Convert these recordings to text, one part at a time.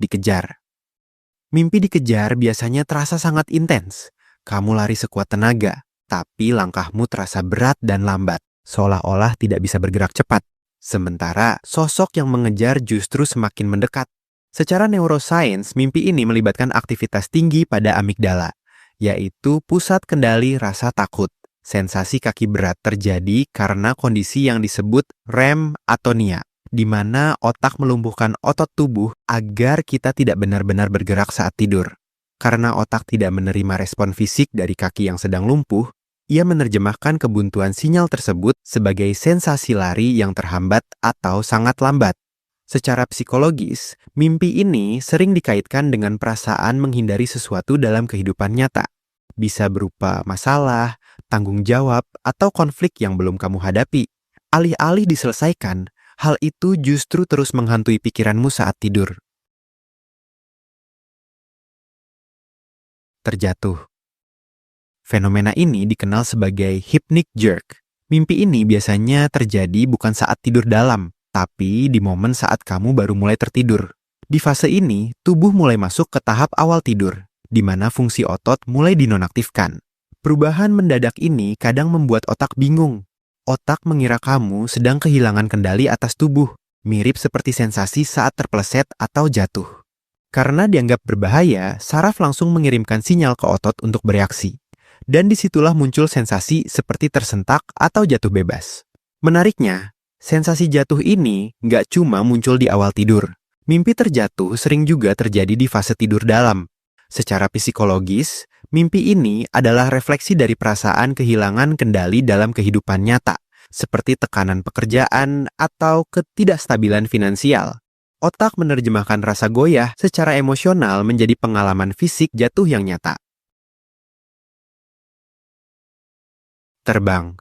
dikejar. Mimpi dikejar biasanya terasa sangat intens. Kamu lari sekuat tenaga, tapi langkahmu terasa berat dan lambat, seolah-olah tidak bisa bergerak cepat. Sementara sosok yang mengejar justru semakin mendekat. Secara neuroscience, mimpi ini melibatkan aktivitas tinggi pada amigdala, yaitu pusat kendali rasa takut. Sensasi kaki berat terjadi karena kondisi yang disebut REM atonia, di mana otak melumpuhkan otot tubuh agar kita tidak benar-benar bergerak saat tidur. Karena otak tidak menerima respon fisik dari kaki yang sedang lumpuh, ia menerjemahkan kebuntuan sinyal tersebut sebagai sensasi lari yang terhambat atau sangat lambat. Secara psikologis, mimpi ini sering dikaitkan dengan perasaan menghindari sesuatu dalam kehidupan nyata. Bisa berupa masalah, tanggung jawab, atau konflik yang belum kamu hadapi. Alih-alih diselesaikan, hal itu justru terus menghantui pikiranmu saat tidur. Terjatuh. Fenomena ini dikenal sebagai hypnic jerk. Mimpi ini biasanya terjadi bukan saat tidur dalam, tapi di momen saat kamu baru mulai tertidur. Di fase ini, tubuh mulai masuk ke tahap awal tidur, di mana fungsi otot mulai dinonaktifkan. Perubahan mendadak ini kadang membuat otak bingung. Otak mengira kamu sedang kehilangan kendali atas tubuh, mirip seperti sensasi saat terpeleset atau jatuh. Karena dianggap berbahaya, saraf langsung mengirimkan sinyal ke otot untuk bereaksi. Dan disitulah muncul sensasi seperti tersentak atau jatuh bebas. Menariknya, sensasi jatuh ini nggak cuma muncul di awal tidur. Mimpi terjatuh sering juga terjadi di fase tidur dalam. Secara psikologis, mimpi ini adalah refleksi dari perasaan kehilangan kendali dalam kehidupan nyata, seperti tekanan pekerjaan atau ketidakstabilan finansial. Otak menerjemahkan rasa goyah secara emosional menjadi pengalaman fisik jatuh yang nyata. Terbang.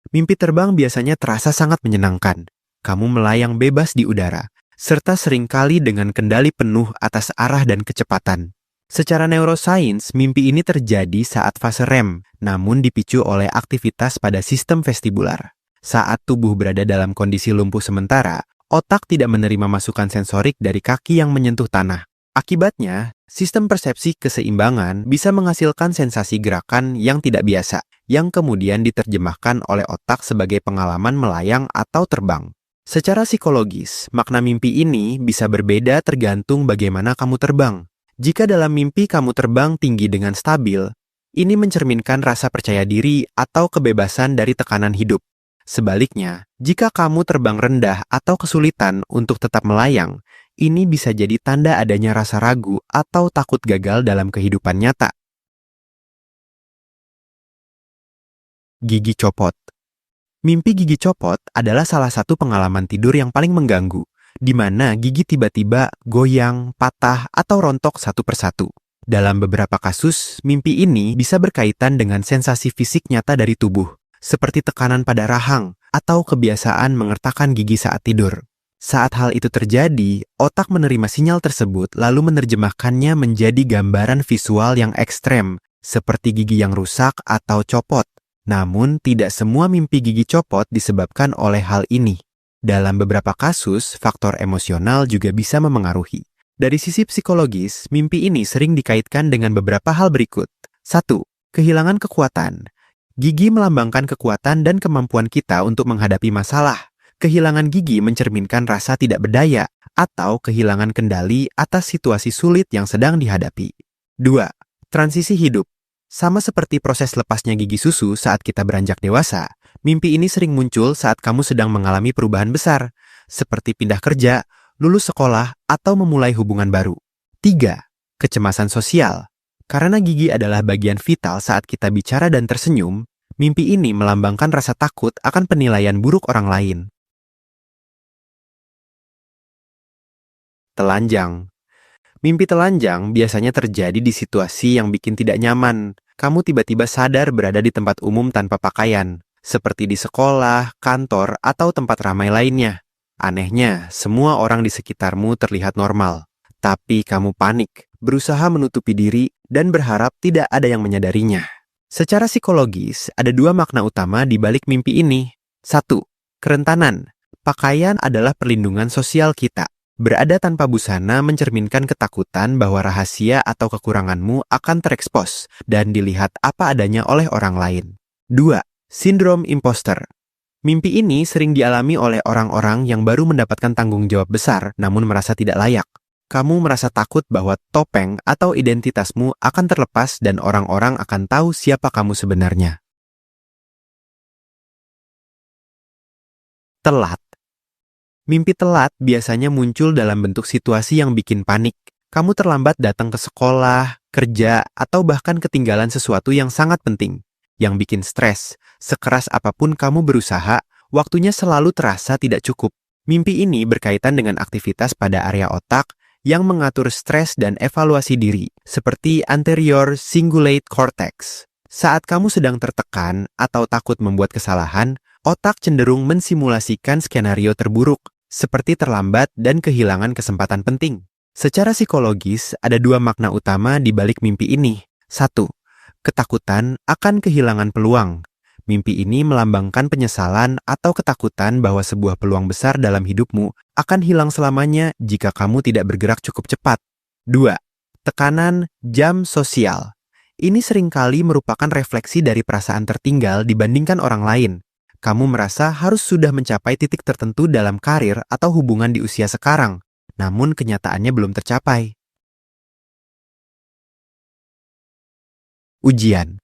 Mimpi terbang biasanya terasa sangat menyenangkan. Kamu melayang bebas di udara, serta seringkali dengan kendali penuh atas arah dan kecepatan. Secara neuroscience, mimpi ini terjadi saat fase REM, namun dipicu oleh aktivitas pada sistem vestibular. Saat tubuh berada dalam kondisi lumpuh sementara, otak tidak menerima masukan sensorik dari kaki yang menyentuh tanah. Akibatnya, sistem persepsi keseimbangan bisa menghasilkan sensasi gerakan yang tidak biasa, yang kemudian diterjemahkan oleh otak sebagai pengalaman melayang atau terbang. Secara psikologis, makna mimpi ini bisa berbeda tergantung bagaimana kamu terbang. Jika dalam mimpi kamu terbang tinggi dengan stabil, ini mencerminkan rasa percaya diri atau kebebasan dari tekanan hidup. Sebaliknya, jika kamu terbang rendah atau kesulitan untuk tetap melayang, ini bisa jadi tanda adanya rasa ragu atau takut gagal dalam kehidupan nyata. Gigi copot. Mimpi gigi copot adalah salah satu pengalaman tidur yang paling mengganggu, di mana gigi tiba-tiba goyang, patah, atau rontok satu persatu. Dalam beberapa kasus, mimpi ini bisa berkaitan dengan sensasi fisik nyata dari tubuh, seperti tekanan pada rahang atau kebiasaan mengertakkan gigi saat tidur. Saat hal itu terjadi, otak menerima sinyal tersebut lalu menerjemahkannya menjadi gambaran visual yang ekstrem, seperti gigi yang rusak atau copot. Namun, tidak semua mimpi gigi copot disebabkan oleh hal ini. Dalam beberapa kasus, faktor emosional juga bisa memengaruhi. Dari sisi psikologis, mimpi ini sering dikaitkan dengan beberapa hal berikut. 1. Kehilangan kekuatan. Gigi melambangkan kekuatan dan kemampuan kita untuk menghadapi masalah. Kehilangan gigi mencerminkan rasa tidak berdaya atau kehilangan kendali atas situasi sulit yang sedang dihadapi. 2. Transisi hidup. Sama seperti proses lepasnya gigi susu saat kita beranjak dewasa, mimpi ini sering muncul saat kamu sedang mengalami perubahan besar, seperti pindah kerja, lulus sekolah, atau memulai hubungan baru. 3. Kecemasan sosial. Karena gigi adalah bagian vital saat kita bicara dan tersenyum, mimpi ini melambangkan rasa takut akan penilaian buruk orang lain. Telanjang. Mimpi telanjang biasanya terjadi di situasi yang bikin tidak nyaman. Kamu tiba-tiba sadar berada di tempat umum tanpa pakaian, seperti di sekolah, kantor, atau tempat ramai lainnya. Anehnya, semua orang di sekitarmu terlihat normal. Tapi kamu panik, berusaha menutupi diri, dan berharap tidak ada yang menyadarinya. Secara psikologis, ada dua makna utama di balik mimpi ini. 1. Kerentanan. Pakaian adalah perlindungan sosial kita. Berada tanpa busana mencerminkan ketakutan bahwa rahasia atau kekuranganmu akan terekspos dan dilihat apa adanya oleh orang lain. 2. Sindrom imposter. Mimpi ini sering dialami oleh orang-orang yang baru mendapatkan tanggung jawab besar namun merasa tidak layak. Kamu merasa takut bahwa topeng atau identitasmu akan terlepas dan orang-orang akan tahu siapa kamu sebenarnya. Telat. Mimpi telat biasanya muncul dalam bentuk situasi yang bikin panik. Kamu terlambat datang ke sekolah, kerja, atau bahkan ketinggalan sesuatu yang sangat penting. Yang bikin stres, sekeras apapun kamu berusaha, waktunya selalu terasa tidak cukup. Mimpi ini berkaitan dengan aktivitas pada area otak yang mengatur stres dan evaluasi diri, seperti anterior cingulate cortex. Saat kamu sedang tertekan atau takut membuat kesalahan, otak cenderung mensimulasikan skenario terburuk, seperti terlambat dan kehilangan kesempatan penting. Secara psikologis, ada dua makna utama di balik mimpi ini. 1. Ketakutan akan kehilangan peluang. Mimpi ini melambangkan penyesalan atau ketakutan bahwa sebuah peluang besar dalam hidupmu akan hilang selamanya jika kamu tidak bergerak cukup cepat. 2. Tekanan jam sosial. Ini seringkali merupakan refleksi dari perasaan tertinggal dibandingkan orang lain. Kamu merasa harus sudah mencapai titik tertentu dalam karir atau hubungan di usia sekarang, namun kenyataannya belum tercapai. Ujian.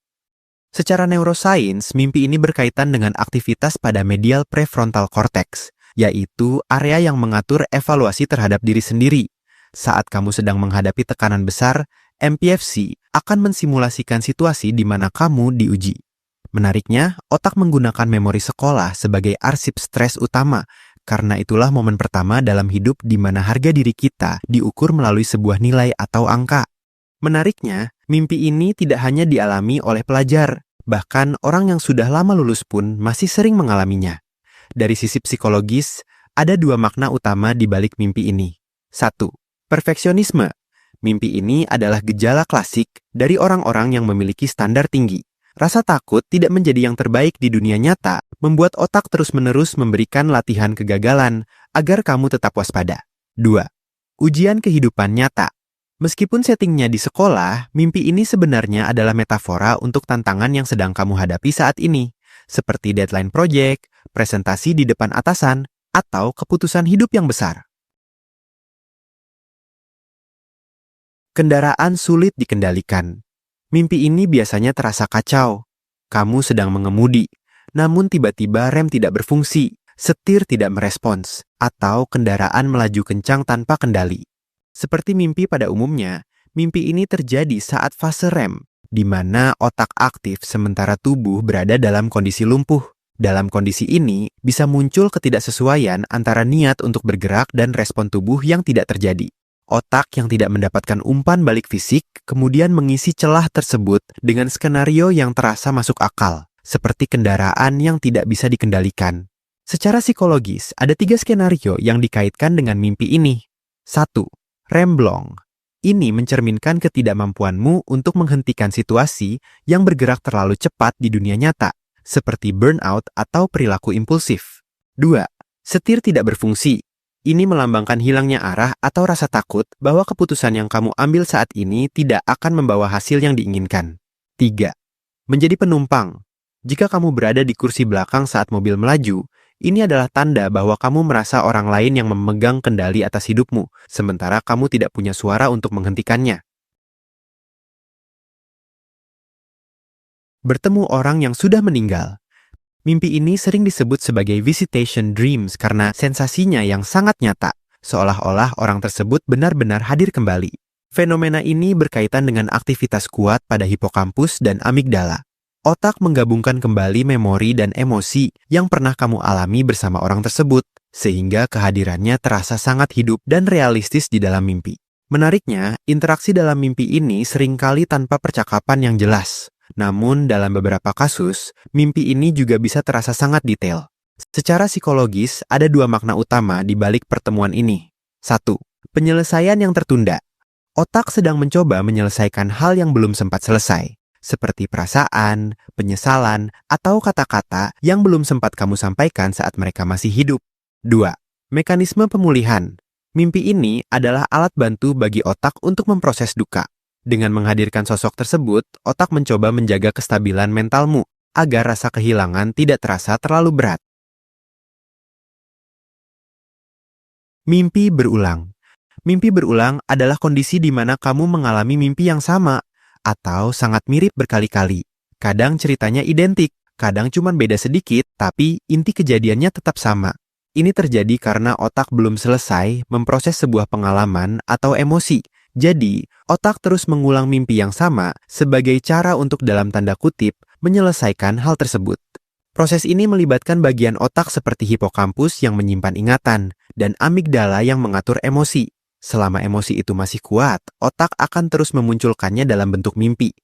Secara neurosains, mimpi ini berkaitan dengan aktivitas pada medial prefrontal cortex, yaitu area yang mengatur evaluasi terhadap diri sendiri. Saat kamu sedang menghadapi tekanan besar, MPFC akan mensimulasikan situasi di mana kamu diuji. Menariknya, otak menggunakan memori sekolah sebagai arsip stres utama, karena itulah momen pertama dalam hidup di mana harga diri kita diukur melalui sebuah nilai atau angka. Menariknya, mimpi ini tidak hanya dialami oleh pelajar, bahkan orang yang sudah lama lulus pun masih sering mengalaminya. Dari sisi psikologis, ada dua makna utama di balik mimpi ini. 1. Perfeksionisme. Mimpi ini adalah gejala klasik dari orang-orang yang memiliki standar tinggi. Rasa takut tidak menjadi yang terbaik di dunia nyata, membuat otak terus-menerus memberikan latihan kegagalan agar kamu tetap waspada. 2. Ujian kehidupan nyata. Meskipun settingnya di sekolah, mimpi ini sebenarnya adalah metafora untuk tantangan yang sedang kamu hadapi saat ini, seperti deadline project, presentasi di depan atasan, atau keputusan hidup yang besar. Kendaraan sulit dikendalikan. Mimpi ini biasanya terasa kacau. Kamu sedang mengemudi, namun tiba-tiba rem tidak berfungsi, setir tidak merespons, atau kendaraan melaju kencang tanpa kendali. Seperti mimpi pada umumnya, mimpi ini terjadi saat fase REM, di mana otak aktif sementara tubuh berada dalam kondisi lumpuh. Dalam kondisi ini, bisa muncul ketidaksesuaian antara niat untuk bergerak dan respon tubuh yang tidak terjadi. Otak yang tidak mendapatkan umpan balik fisik kemudian mengisi celah tersebut dengan skenario yang terasa masuk akal, seperti kendaraan yang tidak bisa dikendalikan. Secara psikologis, ada 3 skenario yang dikaitkan dengan mimpi ini. 1. Remblong. Ini mencerminkan ketidakmampuanmu untuk menghentikan situasi yang bergerak terlalu cepat di dunia nyata, seperti burnout atau perilaku impulsif. 2. Setir tidak berfungsi. Ini melambangkan hilangnya arah atau rasa takut bahwa keputusan yang kamu ambil saat ini tidak akan membawa hasil yang diinginkan. 3. Menjadi penumpang. Jika kamu berada di kursi belakang saat mobil melaju, ini adalah tanda bahwa kamu merasa orang lain yang memegang kendali atas hidupmu, sementara kamu tidak punya suara untuk menghentikannya. Bertemu orang yang sudah meninggal. Mimpi ini sering disebut sebagai visitation dreams karena sensasinya yang sangat nyata, seolah-olah orang tersebut benar-benar hadir kembali. Fenomena ini berkaitan dengan aktivitas kuat pada hipokampus dan amigdala. Otak menggabungkan kembali memori dan emosi yang pernah kamu alami bersama orang tersebut, sehingga kehadirannya terasa sangat hidup dan realistis di dalam mimpi. Menariknya, interaksi dalam mimpi ini seringkali tanpa percakapan yang jelas. Namun, dalam beberapa kasus, mimpi ini juga bisa terasa sangat detail. Secara psikologis, ada 2 makna utama di balik pertemuan ini. 1. Penyelesaian yang tertunda. Otak sedang mencoba menyelesaikan hal yang belum sempat selesai, seperti perasaan, penyesalan, atau kata-kata yang belum sempat kamu sampaikan saat mereka masih hidup. 2. Mekanisme pemulihan. Mimpi ini adalah alat bantu bagi otak untuk memproses duka. Dengan menghadirkan sosok tersebut, otak mencoba menjaga kestabilan mentalmu agar rasa kehilangan tidak terasa terlalu berat. Mimpi berulang. Mimpi berulang adalah kondisi di mana kamu mengalami mimpi yang sama atau sangat mirip berkali-kali. Kadang ceritanya identik, kadang cuma beda sedikit, tapi inti kejadiannya tetap sama. Ini terjadi karena otak belum selesai memproses sebuah pengalaman atau emosi. Jadi, otak terus mengulang mimpi yang sama sebagai cara untuk dalam tanda kutip menyelesaikan hal tersebut. Proses ini melibatkan bagian otak seperti hipokampus yang menyimpan ingatan dan amigdala yang mengatur emosi. Selama emosi itu masih kuat, otak akan terus memunculkannya dalam bentuk mimpi.